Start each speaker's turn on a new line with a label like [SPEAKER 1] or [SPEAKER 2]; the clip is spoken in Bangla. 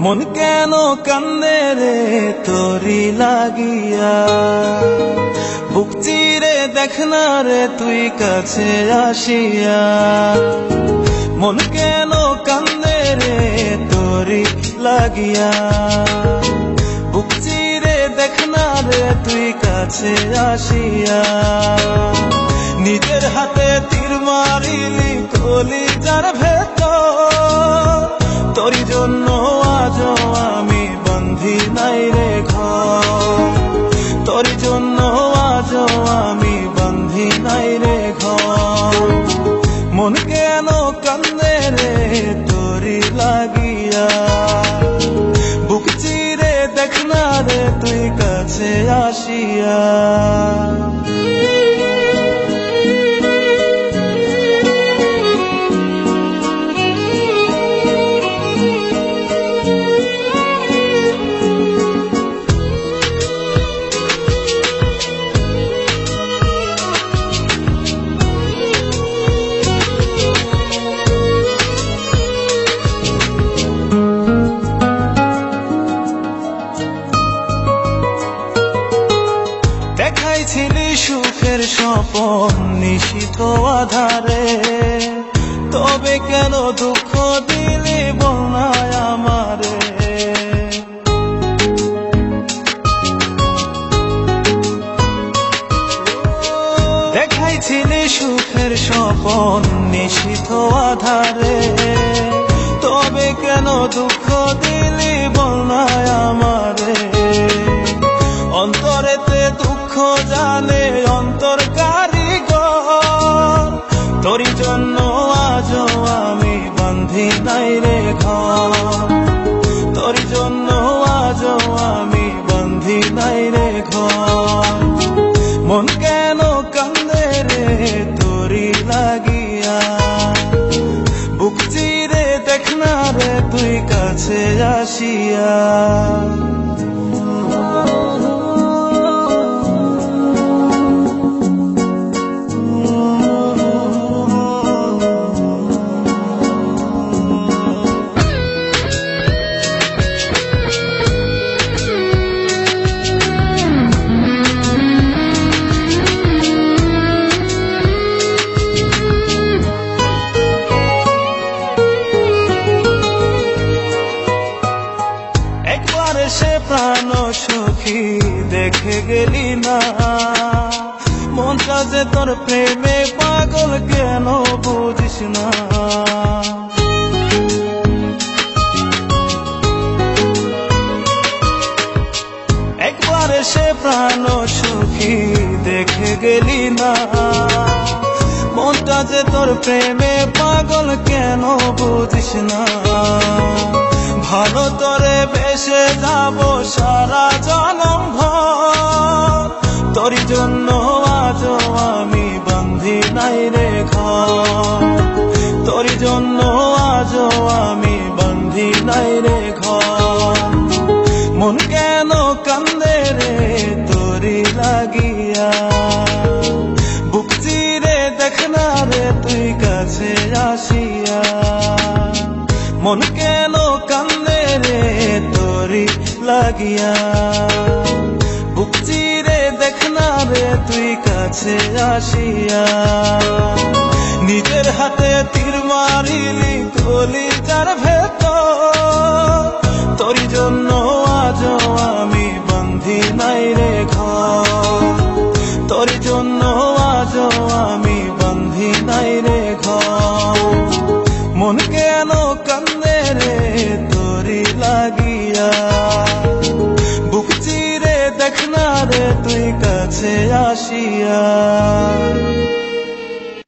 [SPEAKER 1] মন কেন কান্দে রে তোরি লাগিয়া, বুক চিরে দেখ না রে তুই কাছে আসিয়া। মন কেন কান্দে রে তোরি লাগিয়া, বুক চিরে দেখ না রে তুই কাছে আসিয়া। নিজের হাতে তীর মারিলি কলিজার ভেতর, তোরি জন্য আজও আমি বন্ধি নাই রে ঘর, তোরি জন্য আজও আমি বন্ধি নাই রে ঘর। মন কেন কান্দে রে তোরি লাগিয়া, বুক চিরে দেখ না রে তুই কাছে আসিয়া। দেখাইছিলি সুখের স্বপন নিশীথ আধারে, তবে কেন দুঃখ দিলি বলনায় আমারে। দেখাইছিলি সুখের স্বপন নিশীথ আধারে, তবে কেন দুঃখ দিলি বলনায় আমারে। অন্তরেতে দুঃখ জানে অন্তর কারিগর, তোরি জন্য আজও আমি বন্ধি নাই রে ঘর, তোরি জন্য আজও আমি বন্ধি নাই রে ঘর। মন কেন কান্দে রে তোরি লাগিয়া, বুক চিরে দেখ না রে তুই কাছে আসিয়া। সে প্রাণ সখী দেখে গেলি না, মনটা যে তোর প্রেমে পাগল কেন বুঝিস না। একবার সে প্রাণ সখী দেখে গেলি না, মনটা যে তোর প্রেমে পাগল কেন বুঝিস না। ভালো তোরে বেসে যাব সারা জনম ভর, তোরি জন্য আজও আমি বন্ধি নাই রে ঘর, তোরি জন্য আজও আমি বন্ধি নাই রে ঘর। মন কেন কান্দে রে তোরি লাগিয়া, বুক চিরে দেখ না রে তুই কাছে আসিয়া। মন কেন কান্দে রে তোরি লাগিয়া, বুক চিরে দেখ না রে তুই কাছে আসিয়া। নিজের হাতে তীর মারিলি কলিজার ভেতর, তোরি জন্য আজও আমি বন্ধি নাই রে ঘর, তোরি জন্য আজও আমি বন্ধি নাই রে ঘর। মন কেন কান্দে রে তোরি লাগিয়া, বুক চিরে দেখ না রে তুই কাছে আসিয়া।